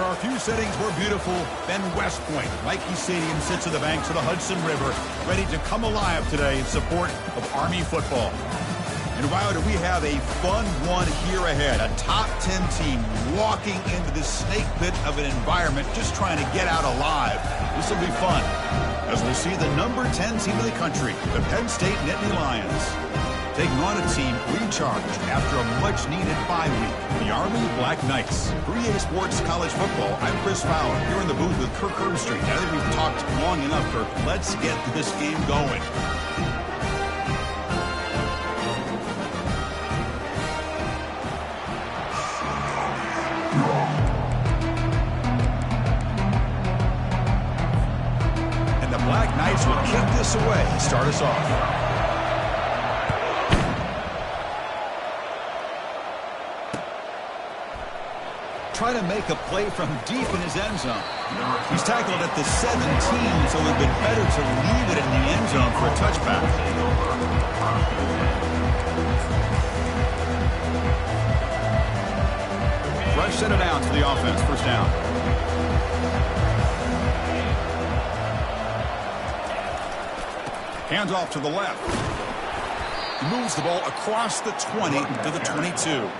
There are a few settings more beautiful than West Point. Nike Stadium sits on the banks of the Hudson River, ready to come alive today in support of Army football. And wow, do we have a fun one here ahead. A top 10 team walking into the snake pit of an environment, just trying to get out alive. This will be fun, as we'll see the number 10 team in the country, the Penn State Nittany Lions, taking on a team recharged after a much-needed bye week, the Army Black Knights. For EA Sports College Football, I'm Chris Fowler, here in the booth with Kirk Herbstreit. I think we've talked long enough, Kirk. Let's get this game going. And the Black Knights will kick this away and start us off. Trying to make a play from deep in his end zone. He's tackled at the 17, so it would have been better to leave it in the end zone for a touchback. Fresh set of downs for the offense. First down. Hands off to the left. He moves the ball across the 20 to the 22.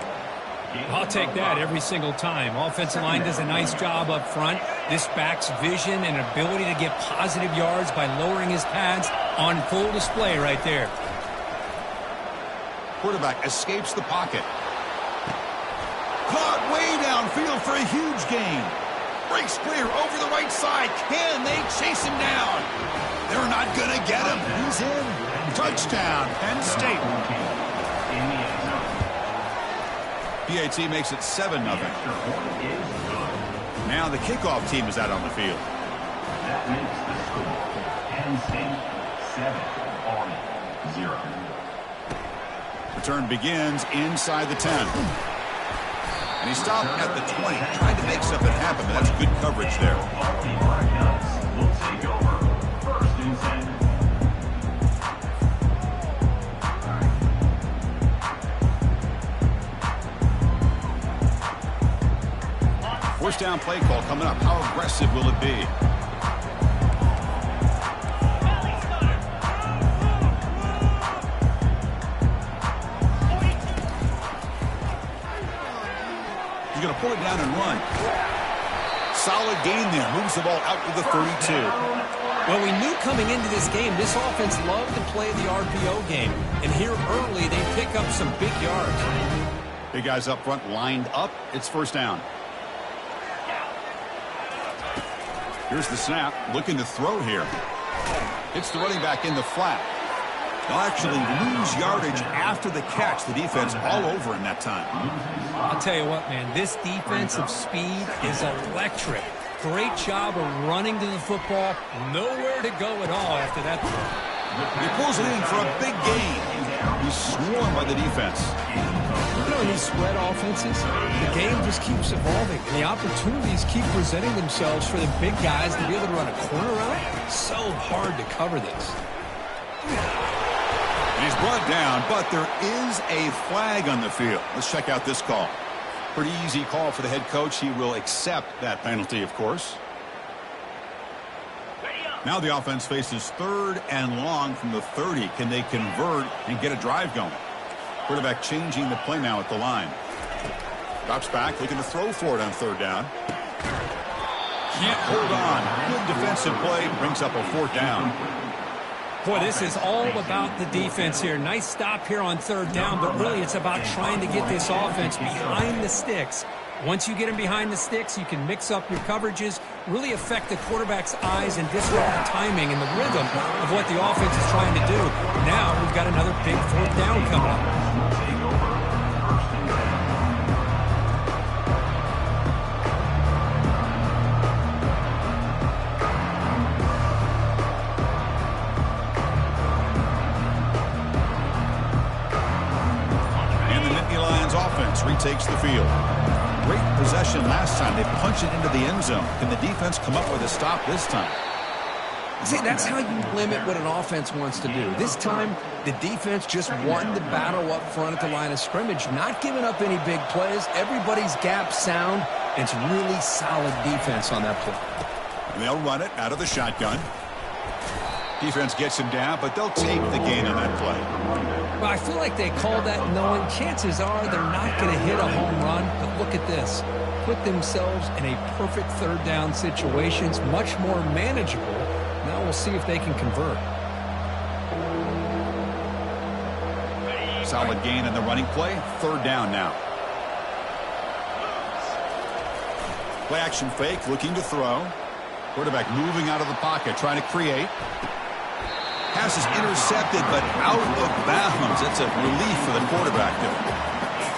I'll take that every single time. Offensive line does a nice job up front. This back's vision and ability to get positive yards by lowering his pads on full display right there. Quarterback escapes the pocket. Caught way downfield for a huge gain. Breaks clear over the right side. Can they chase him down? They're not going to get him. He's in. Touchdown, Penn State. PAT makes it 7-0. Now the kickoff team is out on the field. That makes the score Penn State 7, Army 0. Return begins inside the 10. And he stopped at the 20, trying to make something happen, but that's good coverage there. Army Black Knights will take over. First and 10. First down play call coming up. How aggressive will it be? He's going to pull it down and run. Solid gain there. Moves the ball out to the 32. Well, we knew coming into this game, this offense loved to play the RPO game. And here early, they pick up some big yards. Big guys up front lined up. It's first down. Here's the snap, looking to throw here. It's the running back in the flat. They'll actually lose yardage after the catch. The defense all over in that time. I'll tell you what, man, this defensive speed is electric. Great job of running to the football. Nowhere to go at all after that throw. He pulls it in for a big gain. He's swarmed by the defense. You know, in these spread offenses, the game just keeps evolving. And the opportunities keep presenting themselves for the big guys to be able to run a corner out. So hard to cover this. And he's brought down, but there is a flag on the field. Let's check out this call. Pretty easy call for the head coach. He will accept that penalty, of course. Now the offense faces third and long from the 30. Can they convert and get a drive going? Quarterback changing the play now at the line. Drops back, looking to throw for it on third down. Can't hold on. Good defensive play, brings up a fourth down. Boy, this is all about the defense here. Nice stop here on third down, but really it's about trying to get this offense behind the sticks. Once you get him behind the sticks, you can mix up your coverages, really affect the quarterback's eyes and disrupt the timing and the rhythm of what the offense is trying to do. Now we've got another big fourth down coming up. And the Nittany Lions offense retakes the field. Great possession last time. They punch it into the end zone. Can the defense come up with a stop this time? See, that's how you limit what an offense wants to do. This time, the defense just won the battle up front at the line of scrimmage, not giving up any big plays. Everybody's gap sound. It's really solid defense on that play. They'll run it out of the shotgun. Defense gets him down, but they'll take the gain on that play. Well, I feel like they called that knowing chances are they're not going to hit a home run. But look at this. Put themselves in a perfect third down situation. It's much more manageable. Now we'll see if they can convert. Solid gain in the running play. Third down now. Play action fake, looking to throw. Quarterback moving out of the pocket, trying to create. Pass is intercepted, but out of bounds. That's a relief for the quarterback there.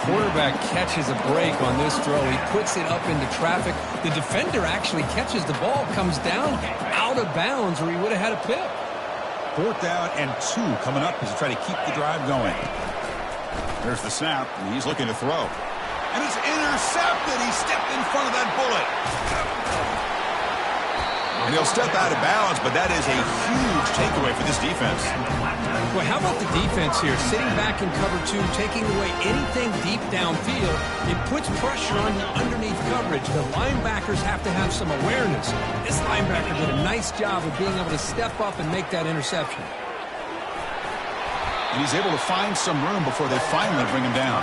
Quarterback catches a break on this throw. He puts it up into traffic. The defender actually catches the ball, comes down out of bounds, or he would have had a pick. 4th down and 2 coming up as they try to keep the drive going. There's the snap, and he's looking to throw. And it's intercepted. He stepped in front of that bullet. And he'll step out of bounds, but that is a huge takeaway for this defense. Well, how about the defense here? Sitting back in cover 2, taking away anything deep downfield. It puts pressure on you underneath coverage. The linebackers have to have some awareness. This linebacker did a nice job of being able to step up and make that interception. And he's able to find some room before they finally bring him down.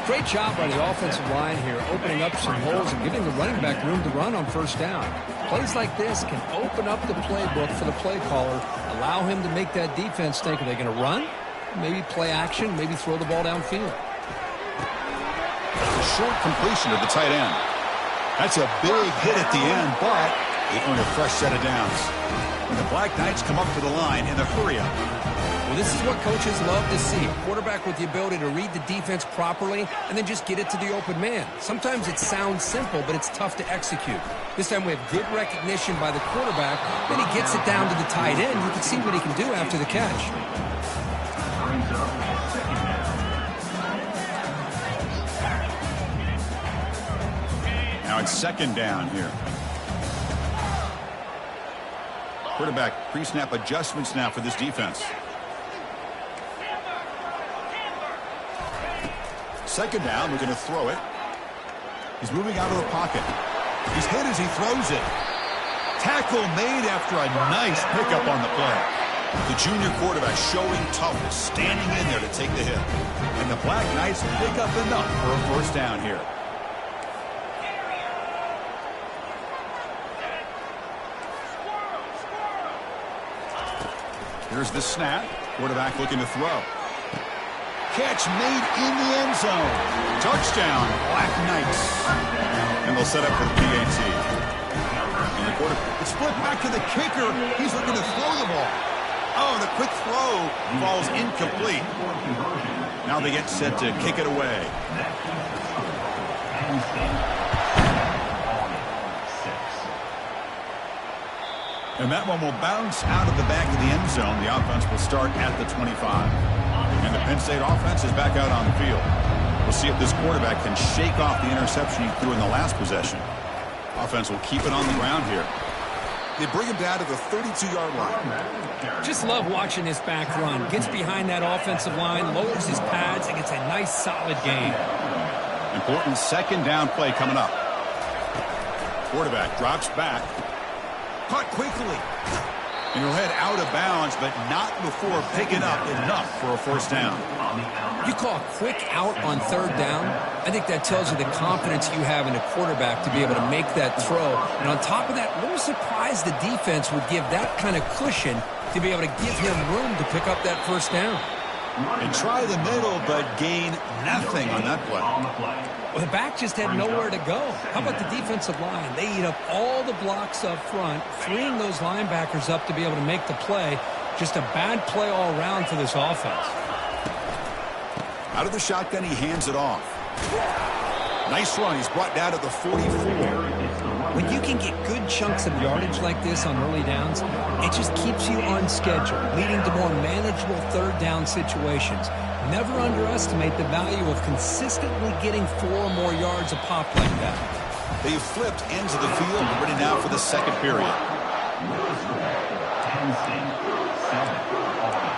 Great job by the offensive line here, opening up some holes and giving the running back room to run on first down. Plays like this can open up the playbook for the play caller, allow him to make that defense think, are they going to run? Maybe play action, maybe throw the ball downfield. A short completion to the tight end. That's a big hit at the end, but they earn a fresh set of downs. And the Black Knights come up to the line in the hurry-up. Well, this is what coaches love to see. A quarterback with the ability to read the defense properly and then just get it to the open man. Sometimes it sounds simple, but it's tough to execute. This time we have good recognition by the quarterback. Then he gets it down to the tight end. You can see what he can do after the catch. Now it's 2nd down here. Quarterback pre-snap adjustments now for this defense. 2nd down, we're going to throw it. He's moving out of the pocket. He's hit as he throws it. Tackle made after a nice pickup on the play. The junior quarterback showing toughness, standing in there to take the hit. And the Black Knights pick up enough for a first down here. Here's the snap. Quarterback looking to throw. Catch made in the end zone. Touchdown, Black Knights. And they'll set up for the PAT. And the quarterback, it's split back to the kicker. He's looking to throw the ball. Oh, the quick throw falls incomplete. Now they get set to kick it away. And that one will bounce out of the back of the end zone. The offense will start at the 25. And the Penn State offense is back out on the field. We'll see if this quarterback can shake off the interception he threw in the last possession. Offense will keep it on the ground here. They bring him down to the 32-yard line. Just love watching this back run. Gets behind that offensive line, lowers his pads, and gets a nice solid gain. Important 2nd down play coming up. Quarterback drops back. Caught quickly. And he'll head out of bounds, but not before picking up enough for a first down. You call a quick out on 3rd down. I think that tells you the confidence you have in a quarterback to be able to make that throw. And on top of that, a little surprised the defense would give that kind of cushion to be able to give him room to pick up that first down. And try the middle, but gain nothing on that play. Well, the back just had nowhere to go. How about the defensive line? They eat up all the blocks up front, freeing those linebackers up to be able to make the play. Just a bad play all around for this offense. Out of the shotgun, he hands it off. Nice run. He's brought down to the 44. When you can get good chunks of yardage like this on early downs, it just keeps you on schedule, leading to more manageable 3rd down situations. Never underestimate the value of consistently getting 4 or more yards a pop like that. They've flipped into the field, ready now for the 2nd period. Penn State 7, Army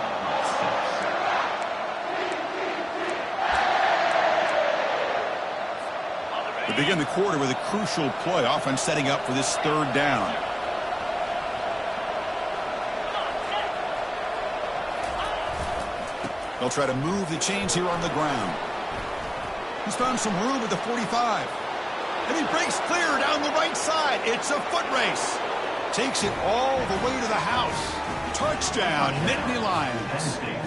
6. We begin the quarter with a crucial play. Offense setting up for this third down. They'll try to move the chains here on the ground. He's found some room at the 45. And he breaks clear down the right side. It's a foot race. Takes it all the way to the house. Touchdown, Nittany Lions. Penn State,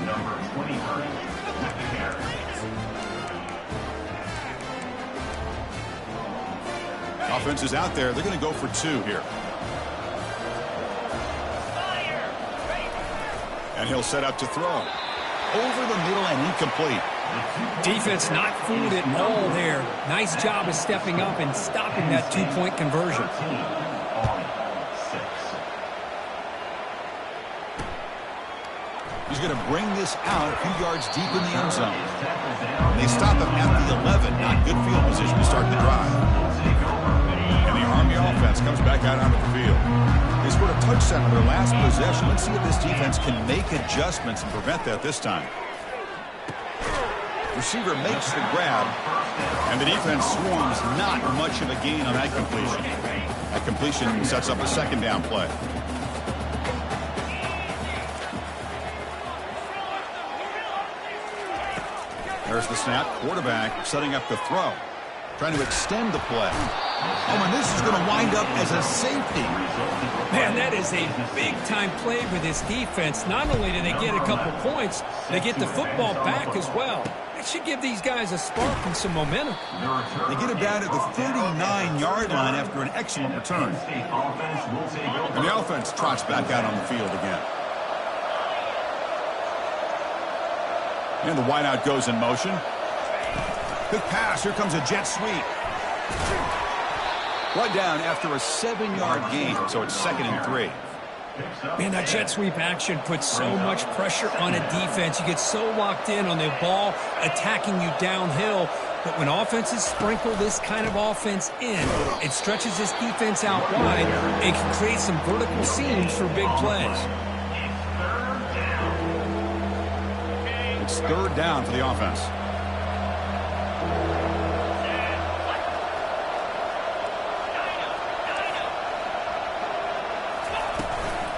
number 23, with the carry. Offense is out there. They're going to go for 2 here. And he'll set up to throw. Over the middle and incomplete. Defense not fooled at all there. Nice job of stepping up and stopping that 2-point conversion. He's going to bring this out a few yards deep in the end zone. They stop him at the 11. Not good field position to start the drive. And the Army offense comes back out onto the field. They scored a touchdown on their last possession. Let's see if this defense can make adjustments and prevent that this time. Receiver makes the grab, and the defense swarms. Not much of a gain on that completion. That completion sets up a second down play. There's the snap. Quarterback setting up the throw. Trying to extend the play. Oh, and this is going to wind up as a safety. Man, that is a big-time play for this defense. Not only do they get a couple points, they get the football back as well. That should give these guys a spark and some momentum. They get it down at the 39-yard line after an excellent return. And the offense trots back out on the field again. And the wideout goes in motion. Quick pass. Here comes a jet sweep. Brought down after a 7-yard gain, so it's 2nd and 3. Man, that jet sweep action puts so much pressure on a defense. You get so locked in on the ball attacking you downhill. But when offenses sprinkle this kind of offense in, it stretches this defense out wide and can create some vertical seams for big plays. It's 3rd down for the offense.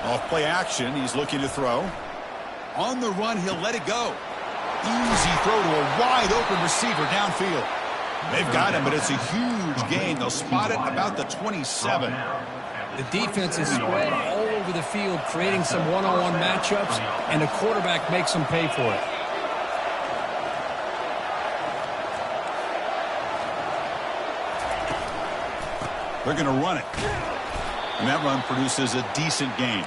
Off play action, he's looking to throw. On the run, he'll let it go. Easy throw to a wide-open receiver downfield. They've got him, but it's a huge gain. They'll spot it about the 27. The defense is spread all over the field, creating some one-on-one matchups, and the quarterback makes them pay for it. They're going to run it. And that run produces a decent gain.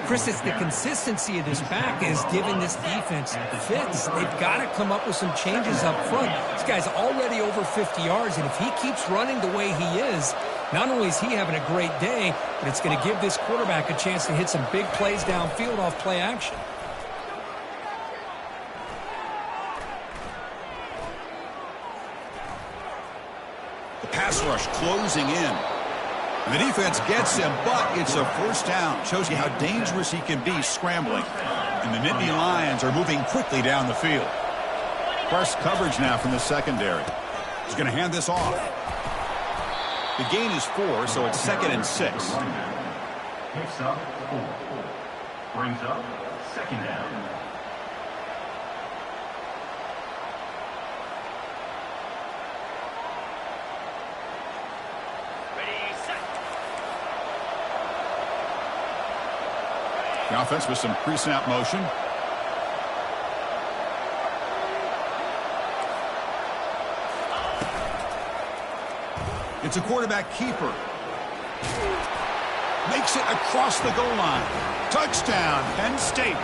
Chris, it's the consistency of this back is giving this defense fits. They've got to come up with some changes up front. This guy's already over 50 yards, and if he keeps running the way he is, not only is he having a great day, but it's going to give this quarterback a chance to hit some big plays downfield off play action. The pass rush closing in. And the defense gets him, but it's a 1st down. Shows you how dangerous he can be scrambling. And the Nittany Lions are moving quickly down the field. Press coverage now from the secondary. He's going to hand this off. The gain is 4, so it's 2nd and 6. Picks up 4. Brings up 2nd down. The offense with some pre-snap motion. It's a quarterback keeper. Makes it across the goal line. Touchdown, Penn State.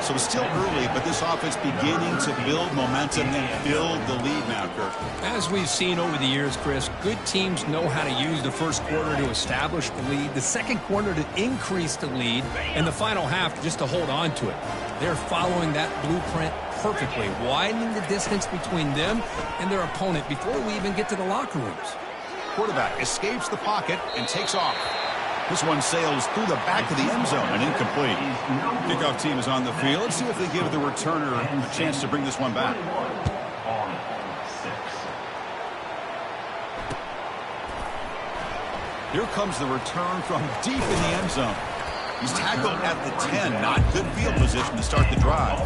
So it's still early, but this offense beginning to build momentum and build the lead now, Kirk. As we've seen over the years, Chris, good teams know how to use the first quarter to establish the lead, the second quarter to increase the lead, and the final half just to hold on to it. They're following that blueprint perfectly, widening the distance between them and their opponent before we even get to the locker rooms. Quarterback escapes the pocket and takes off. This one sails through the back of the end zone and incomplete. Kickoff team is on the field. Let's see if they give the returner a chance to bring this one back. Here comes the return from deep in the end zone. He's tackled at the 10. Not good field position to start the drive.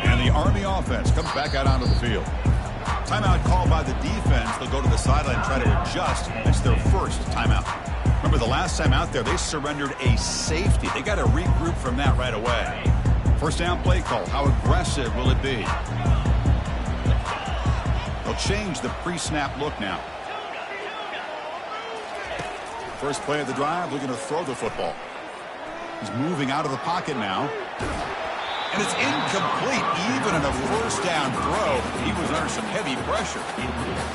And the Army offense comes back out onto the field. Timeout called by the defense. They'll go to the sideline and try to adjust. That's their first timeout. Remember, the last time out there, they surrendered a safety. They got to regroup from that right away. First down play call. How aggressive will it be? They'll change the pre-snap look now. First play of the drive, looking to throw the football. He's moving out of the pocket now. And it's incomplete. Even in a first down throw, he was under some heavy pressure.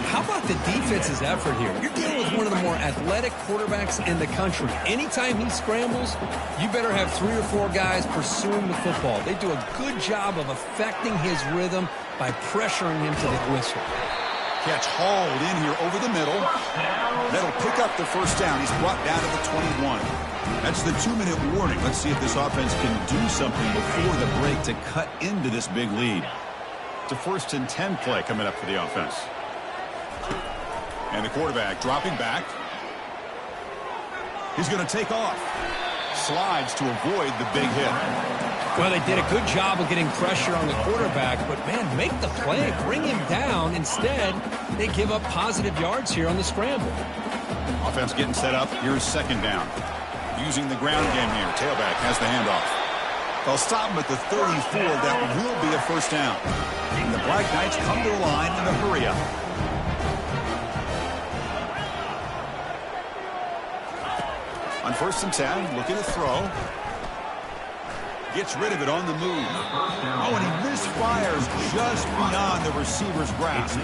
How about the defense's effort here? You're dealing with one of the more athletic quarterbacks in the country. Anytime he scrambles, you better have 3 or 4 guys pursuing the football. They do a good job of affecting his rhythm by pressuring him to the whistle. Catch hauled in here over the middle. That'll pick up the first down. He's brought down to the 21. That's the 2-minute warning. Let's see if this offense can do something before the break to cut into this big lead. It's a 1st and 10 play coming up for the offense. And the quarterback dropping back. He's going to take off. Slides to avoid the big hit. Well, they did a good job of getting pressure on the quarterback, but, man, make the play. Bring him down. Instead, they give up positive yards here on the scramble. Offense getting set up. Here's second down. Using the ground game here. Tailback has the handoff. They'll stop him at the 34. That will be a first down. And the Black Knights come to the line in a hurry up. On 1st and 10, looking to throw. Gets rid of it on the move. Oh, and he misfires just beyond the receiver's grasp.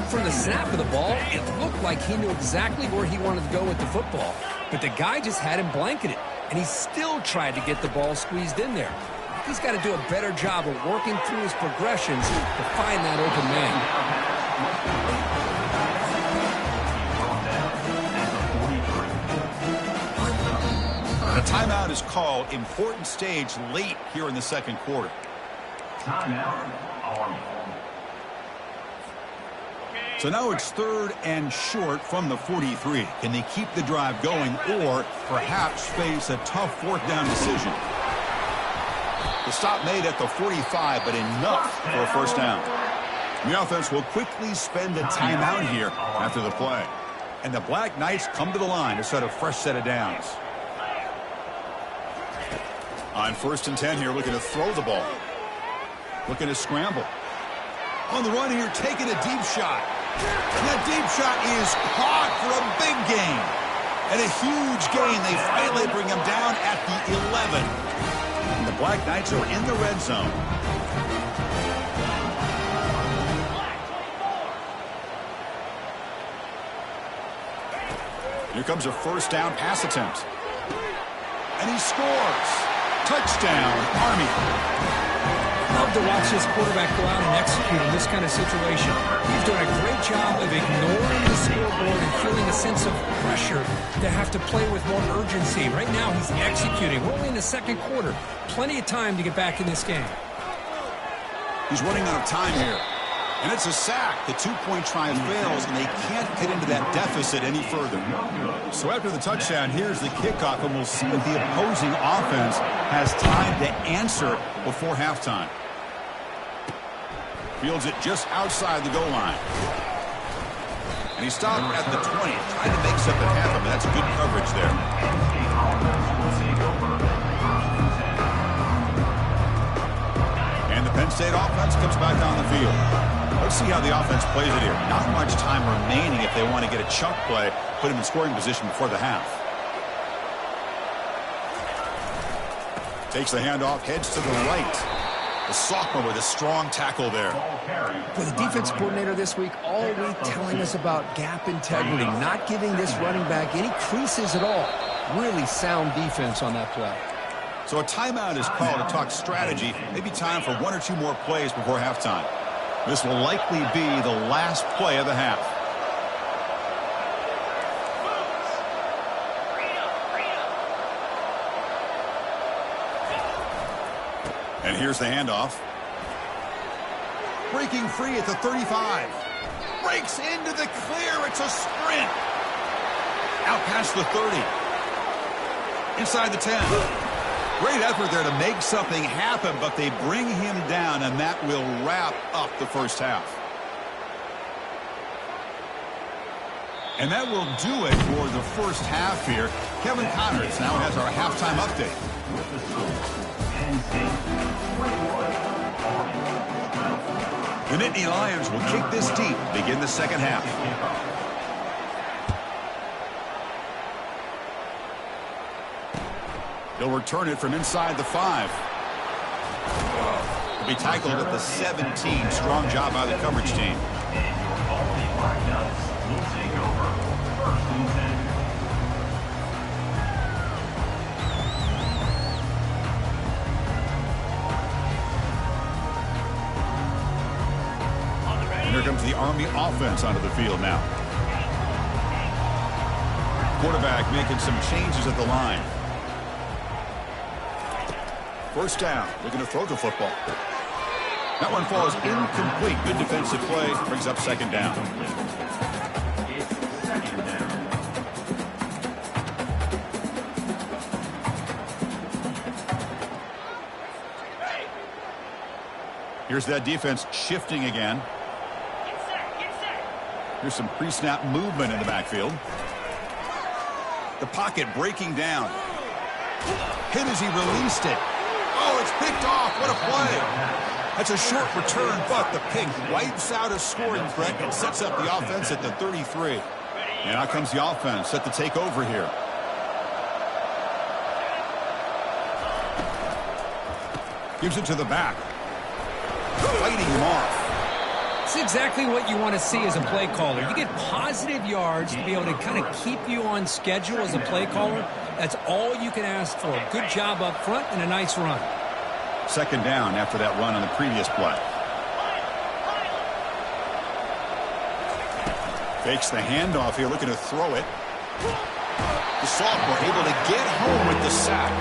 From the snap of the ball, it looked like he knew exactly where he wanted to go with the football. But the guy just had him blanketed, and he still tried to get the ball squeezed in there. He's got to do a better job of working through his progressions to find that open man. A timeout is called. Important stage late here in the second quarter. Timeout, Army. So now it's 3rd and short from the 43. Can they keep the drive going or perhaps face a tough 4th down decision? The stop made at the 45, but enough for a first down. The offense will quickly spend a timeout here after the play. And the Black Knights come to the line to set a fresh set of downs. On 1st and 10 here, looking to throw the ball. Looking to scramble. On the run here, taking a deep shot. And that deep shot is caught for a big gain. And a huge gain. They finally bring him down at the 11. And the Black Knights are in the red zone. Here comes a first down pass attempt. And he scores. Touchdown, Army. Love to watch this quarterback go out and execute in this kind of situation. He's doing a great job of ignoring the scoreboard and feeling a sense of pressure to have to play with more urgency. Right now, he's executing. We're only in the second quarter. Plenty of time to get back in this game. He's running out of time here. And it's a sack. The 2-point try fails, and they can't get into that deficit any further. So after the touchdown, here's the kickoff, and we'll see if the opposing offense has time to answer before halftime. Fields it just outside the goal line. And he stopped at the 20, trying to make something happen, but that's good coverage there. And the Penn State offense comes back on the field. Let's see how the offense plays it here. Not much time remaining if they want to get a chunk play, put him in scoring position before the half. Takes the handoff, heads to the right. The sophomore with a strong tackle there. For the defense coordinator this week, all week telling us about gap integrity, not giving this running back any creases at all. Really sound defense on that play. So a timeout is called to talk strategy. Maybe time for 1 or 2 more plays before halftime. This will likely be the last play of the half. And here's the handoff. Breaking free at the 35. Breaks into the clear. It's a sprint. Out past the 30. Inside the 10. Great effort there to make something happen, but they bring him down, and that will wrap up the first half. And that will do it for the first half here. Kevin Connors now has our halftime update. The Nittany Lions will kick this deep, begin the second half. He'll return it from inside the 5. He'll be tackled at the 17. Strong job by the coverage team. And here comes the Army offense onto the field now. Quarterback making some changes at the line. First down, looking to throw the football. That one falls incomplete. Good defensive play, brings up second down. Here's that defense shifting again. Here's some pre-snap movement in the backfield. The pocket breaking down. Hit as he released it. Oh, it's picked off. What a play. That's a short return, but the pick wipes out a scoring threat and sets up the offense at the 33. And out comes the offense set to take over here. Gives it to the back. Fighting him off. It's exactly what you want to see as a play caller. You get positive yards to be able to kind of keep you on schedule as a play caller. That's all you can ask for. Good job up front and a nice run. Second down after that run on the previous play. Fakes the handoff here, looking to throw it. The sophomore able to get home with the sack.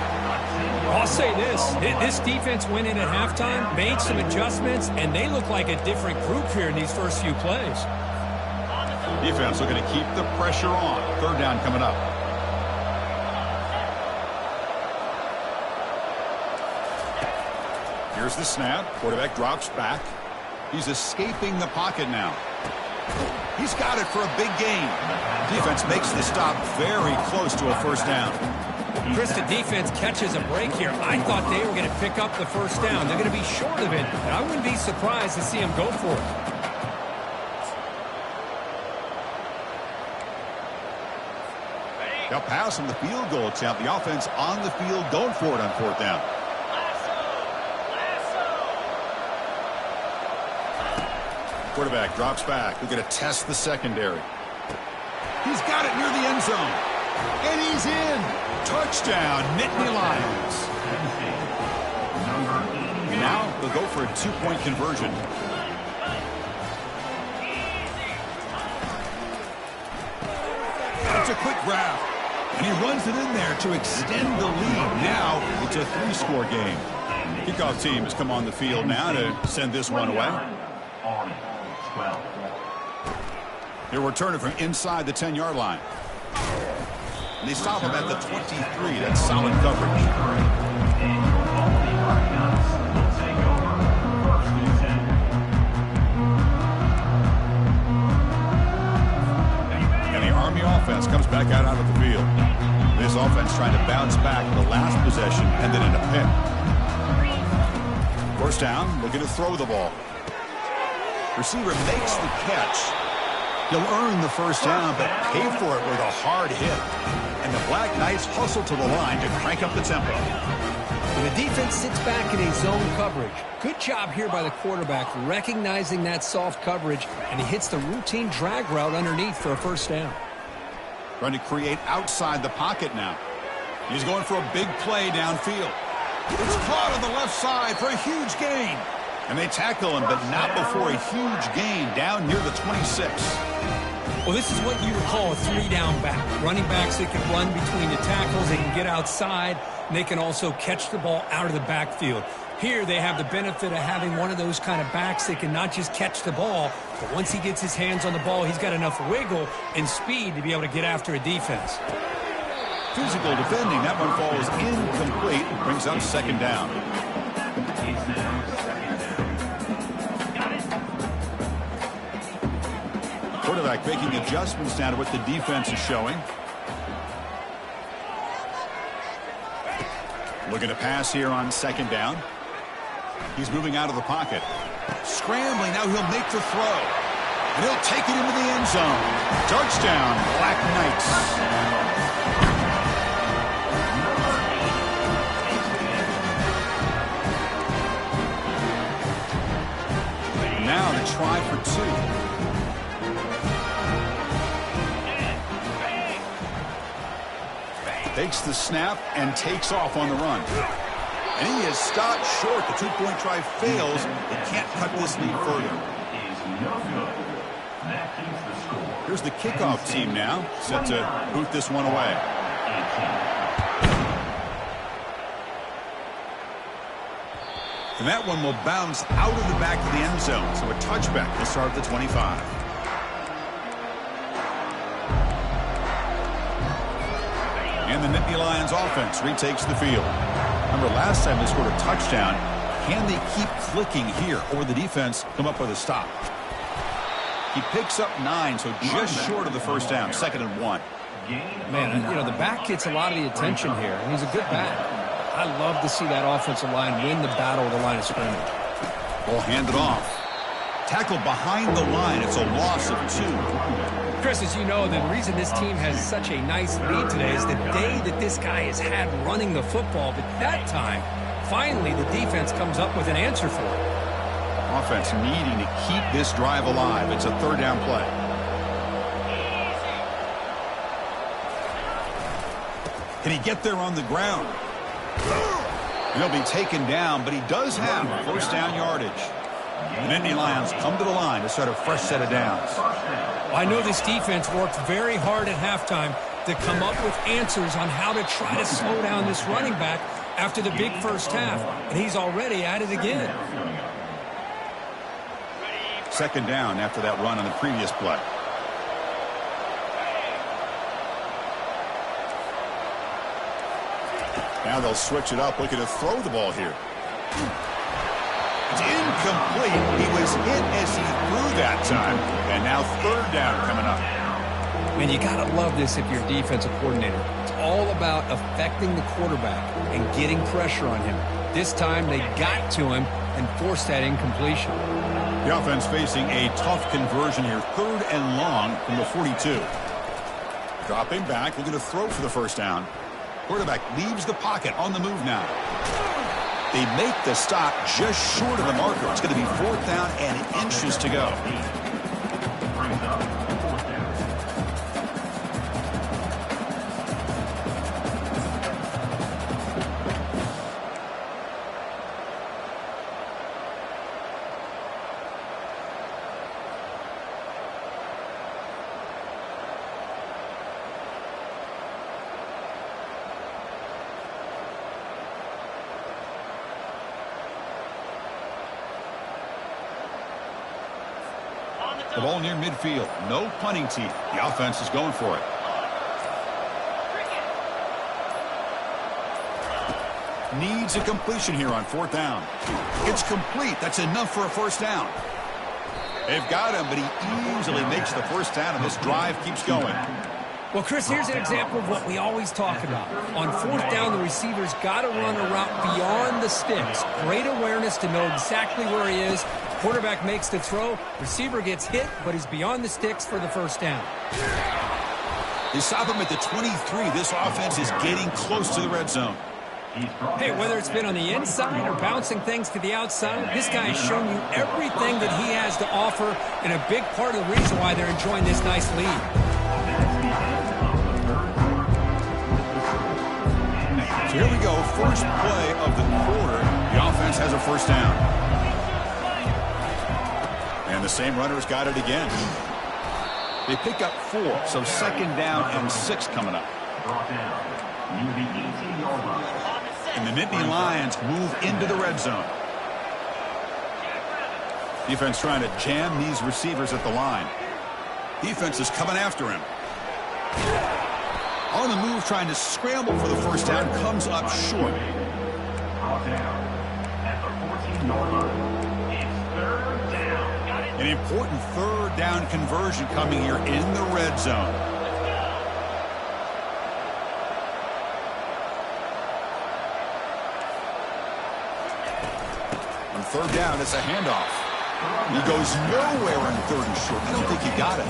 I'll say this defense went in at halftime, made some adjustments, and they look like a different group here in these first few plays. Defense looking to keep the pressure on. Third down coming up. Here's the snap. Quarterback drops back. He's escaping the pocket now. He's got it for a big gain. Defense makes the stop very close to a first down. Chris, the defense catches a break here. I thought they were going to pick up the first down. They're going to be short of it, but I wouldn't be surprised to see them go for it. Now pass on the field goal attempt. The offense on the field going for it on fourth down. Quarterback drops back. We're going to test the secondary. He's got it near the end zone. And he's in. Touchdown, Nittany Lions. Now they'll go for a two-point conversion. It's a quick grab. And he runs it in there to extend the lead. Now it's a three-score game. Kickoff team has come on the field now to send this one away. He'll return it from inside the 10-yard line. And they stop him at the 23. That's solid coverage. And the Army offense comes back out onto the field. This offense trying to bounce back the last possession and then in a pick. First down, looking to throw the ball. Receiver makes the catch. He'll earn the first down, but pay for it with a hard hit. And the Black Knights hustle to the line to crank up the tempo. And the defense sits back in a zone coverage. Good job here by the quarterback, recognizing that soft coverage, and he hits the routine drag route underneath for a first down. Trying to create outside the pocket now. He's going for a big play downfield. It's caught on the left side for a huge gain. And they tackle him, but not before a huge gain down near the 26. Well, this is what you would call a three-down back. Running backs that can run between the tackles, they can get outside, and they can also catch the ball out of the backfield. Here they have the benefit of having one of those kind of backs that can not just catch the ball, but once he gets his hands on the ball, he's got enough wiggle and speed to be able to get after a defense. Physical defending. That one falls incomplete. Brings up second down. Quarterback making adjustments down to what the defense is showing. Looking to pass here on second down. He's moving out of the pocket. Scrambling. Now he'll make the throw. And he'll take it into the end zone. Touchdown, Black Knights. Now to try for two. Takes the snap and takes off on the run. And he is stopped short. The two-point try fails. They can't cut this lead further. Here's the kickoff team now, set to boot this one away. And that one will bounce out of the back of the end zone. So a touchback to start the 25. And the Nittany Lions offense retakes the field. Remember, last time they scored a touchdown. Can they keep clicking here, or the defense come up with a stop? He picks up 9, so just short of the first down, 2nd and 1. Man, you know, the back gets a lot of the attention here, and he's a good back. I love to see that offensive line win the battle of the line of scrimmage. Ball handed off. Tackled behind the line. It's a loss of 2. Chris, as you know, the reason this team has such a nice lead today is the day that this guy has had running the football. But that time, finally, the defense comes up with an answer for it. Offense needing to keep this drive alive. It's a 3rd down play. Can he get there on the ground? And he'll be taken down, but he does have 1st down yardage. The Nittany Lions come to the line to start a fresh set of downs. I know this defense worked very hard at halftime to come up with answers on how to try to slow down this running back after the big first half, and he's already at it again. 2nd down after that run on the previous play. Now they'll switch it up, looking to throw the ball here. It's incomplete. He was hit as he threw that time. And now 3rd down coming up. Man, you got to love this if you're a defensive coordinator. It's all about affecting the quarterback and getting pressure on him. This time they got to him and forced that incompletion. The offense facing a tough conversion here. 3rd and long from the 42. Dropping back, looking to throw for the 1st down. Quarterback leaves the pocket on the move now. They make the stop just short of the marker. It's going to be 4th down and inches to go. The ball near midfield. No punting team. The offense is going for it. Needs a completion here on 4th down. It's complete. That's enough for a 1st down. They've got him, but he easily makes the 1st down, and this drive keeps going. Well, Chris, here's an example of what we always talk about. On 4th down, the receiver's got to run a route beyond the sticks. Great awareness to know exactly where he is. Quarterback makes the throw. Receiver gets hit, but he's beyond the sticks for the 1st down. They stop him at the 23. This offense is getting close to the red zone. Hey, whether it's been on the inside or bouncing things to the outside, this guy has shown you everything that he has to offer, and a big part of the reason why they're enjoying this nice lead. So here we go, first play of the quarter. The offense has a 1st down. And the same runner's got it again. They pick up 4, so second down and 6 coming up. Brought down. Near the 18-yard line. And the Nittany Lions move into the red zone. Defense trying to jam these receivers at the line. Defense is coming after him. On the move, trying to scramble for the first down, comes up short. Brought down at the 14-yard line. It's third down. An important third down conversion coming here in the red zone. On third down, it's a handoff. He goes nowhere on third and short. I don't think he got it.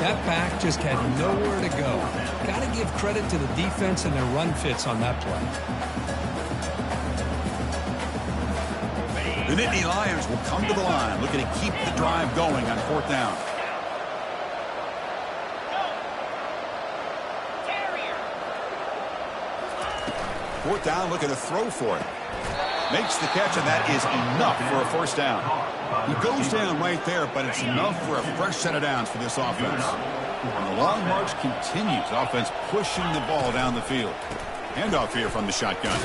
That back just had nowhere to go. Got to give credit to the defense and their run fits on that play. The Nittany Lions will come to the line, looking to keep the drive going on fourth down. Fourth down, looking to throw for it. Makes the catch, and that is enough for a first down. He goes down right there, but it's enough for a fresh set of downs for this offense. And the long march continues. Offense pushing the ball down the field. Handoff here from the shotgun.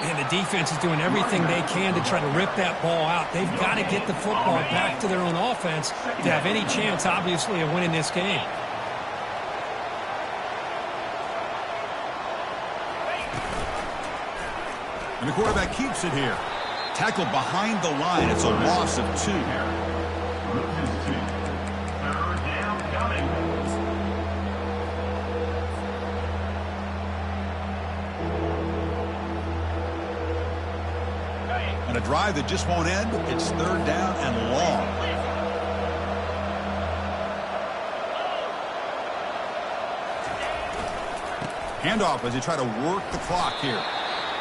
And the defense is doing everything they can to try to rip that ball out. They've got to get the football back to their own offense to have any chance, obviously, of winning this game. And the quarterback keeps it here. Tackled behind the line. It's a loss of 2. Third down coming. And a drive that just won't end. It's third down and long. Handoff as they try to work the clock here.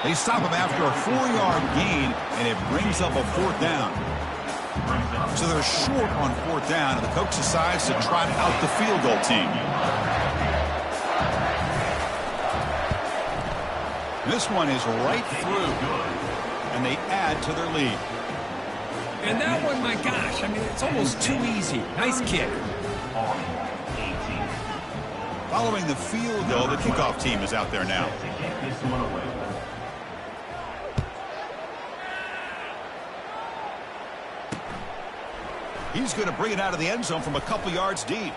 They stop him after a 4-yard gain, and it brings up a fourth down. So they're short on fourth down, and the coach decides to trot out the field goal team. This one is right through, and they add to their lead. And that one, my gosh, I mean, it's almost too easy. Nice kick. Following the field goal, the kickoff team is out there now. This one away. He's going to bring it out of the end zone from a couple yards deep.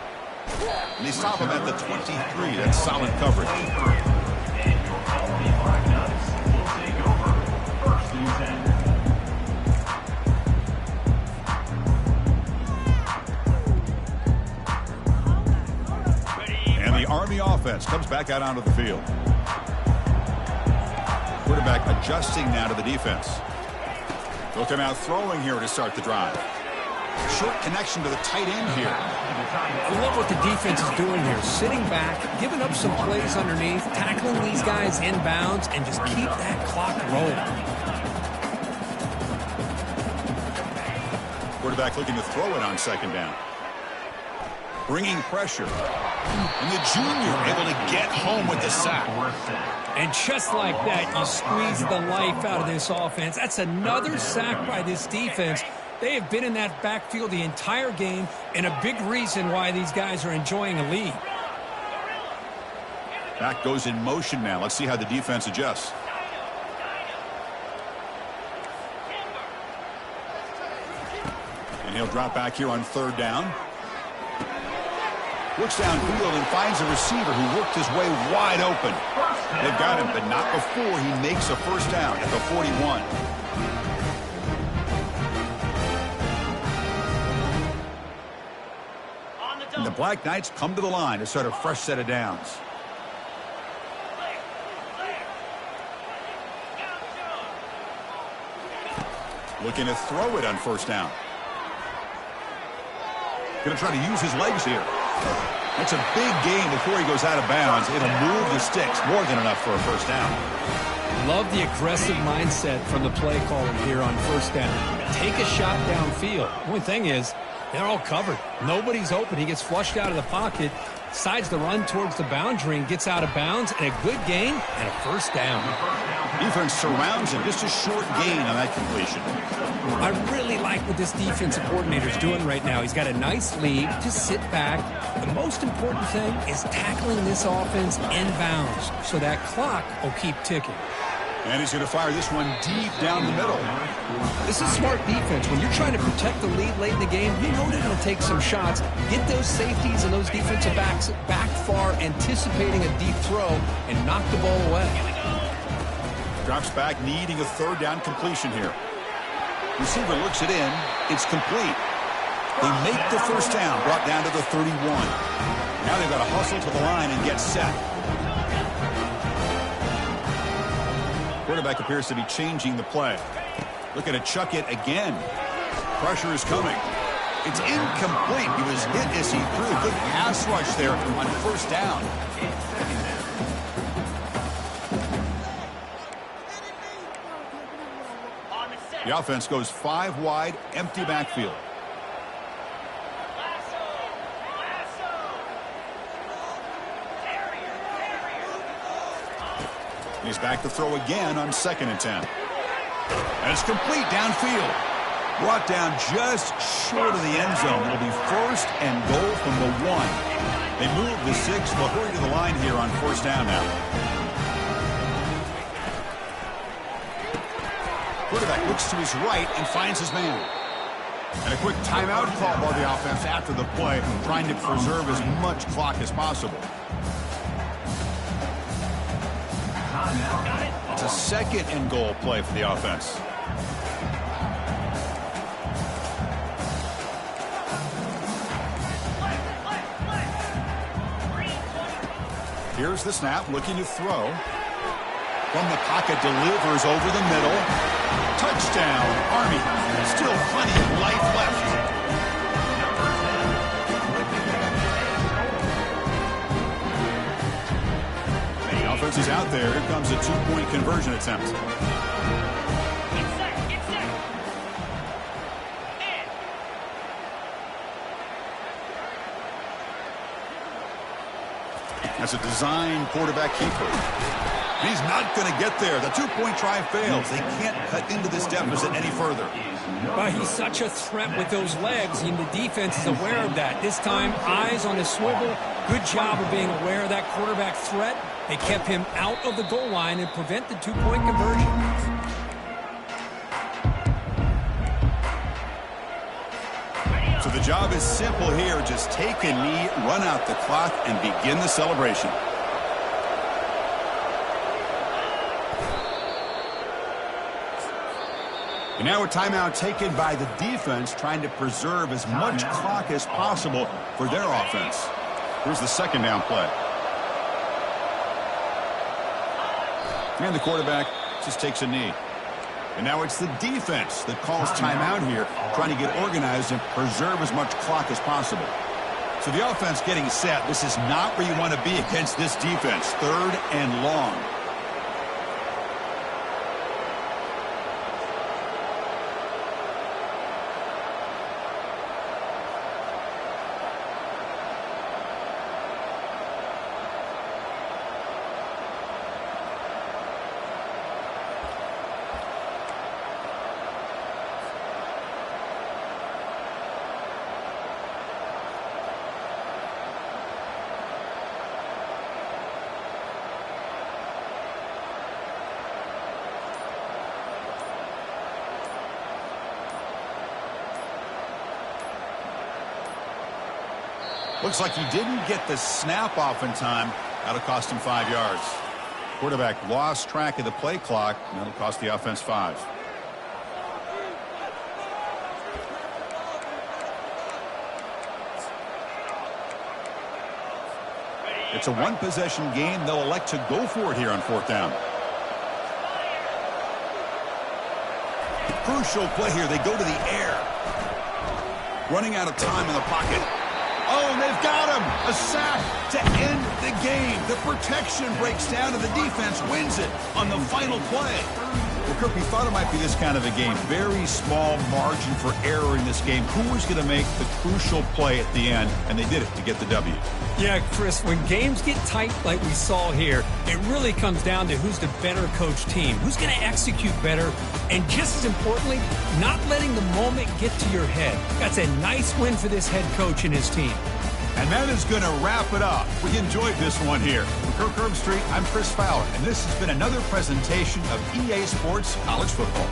And they stop him at the 23. That's solid coverage. And your Alabama Black Knights will take over first and 10. And the Army offense comes back out onto the field. Quarterback adjusting now to the defense. They'll come out throwing here to start the drive. Short connection to the tight end here. I love what the defense is doing here. Sitting back, giving up some plays underneath, tackling these guys inbounds, and just keep that clock rolling. Quarterback looking to throw it on second down. Bringing pressure. And the junior able to get home with the sack. And just like that, you squeeze the life out of this offense. That's another sack by this defense. They have been in that backfield the entire game, and a big reason why these guys are enjoying a lead. Back goes in motion now. Let's see how the defense adjusts. And he'll drop back here on third down. Looks downfield and finds a receiver who worked his way wide open. They've got him, but not before he makes a first down at the 41. And the Black Knights come to the line to start a fresh set of downs. Looking to throw it on first down. Going to try to use his legs here. That's a big gain before he goes out of bounds. It'll move the sticks, more than enough for a first down. Love the aggressive mindset from the play caller here on first down. Take a shot downfield. The only thing is, they're all covered. Nobody's open. He gets flushed out of the pocket, decides to run towards the boundary and gets out of bounds, and a good gain and a first down. Defense surrounds him. Just a short gain on that completion. I really like what this defensive coordinator is doing right now. He's got a nice lead. Just sit back. The most important thing is tackling this offense inbounds so that clock will keep ticking. And he's going to fire this one deep down the middle. This is smart defense. When you're trying to protect the lead late in the game, you know they're going to take some shots, get those safeties and those defensive backs back far, anticipating a deep throw, and knock the ball away. Drops back, needing a third down completion here. Receiver looks it in. It's complete. They make the first down, brought down to the 31. Now they've got to hustle to the line and get set. Quarterback appears to be changing the play. Looking to chuck it again. Pressure is coming. It's incomplete. He was hit as he threw. Good pass rush there on first down. The offense goes 5 wide, empty backfield. He's back to throw again on 2nd and 10. And it's complete downfield. Brought down just short of the end zone. It'll be 1st and goal from the 1. They move the 6. They'll hurry to the line here on 1st down now. Quarterback looks to his right and finds his man. And a quick timeout call by the offense after the play, trying to preserve as much clock as possible. It's a 2nd and goal play for the offense. Here's the snap, looking to throw. From the pocket, delivers over the middle. Touchdown, Army. Still plenty of life left. The offense is out there. Here comes a 2-point conversion attempt. That's a design quarterback keeper. He's not going to get there. The 2-point try fails. They can't cut into this deficit any further. Well, he's such a threat with those legs, and the defense is aware of that. This time, eyes on his swivel. Good job of being aware of that quarterback threat. They kept him out of the goal line and prevent the 2-point conversion. So the job is simple here. Just take a knee, run out the clock, and begin the celebration. And now a timeout taken by the defense, trying to preserve as much clock as possible for their offense. Here's the 2nd down play. And the quarterback just takes a knee. And now it's the defense that calls timeout here, trying to get organized and preserve as much clock as possible. So the offense getting set. This is not where you want to be against this defense. 3rd and long. Looks like he didn't get the snap off in time. That'll cost him 5 yards. Quarterback lost track of the play clock, and that'll cost the offense 5. It's a one-possession game. They'll elect to go for it here on 4th down. Crucial play here. They go to the air. Running out of time in the pocket. Oh, and they've got him. A sack to end the game. The protection breaks down and the defense wins it on the final play. Well, Kirk, we thought it might be this kind of a game. Very small margin for error in this game. Who was going to make the crucial play at the end? And they did it to get the W. Yeah, Chris, when games get tight like we saw here, it really comes down to who's the better coach team, who's going to execute better, and just as importantly, not letting the moment get to your head. That's a nice win for this head coach and his team. And that is going to wrap it up. We enjoyed this one here. From Kirk Herbstreit, I'm Chris Fowler, and this has been another presentation of EA Sports College Football.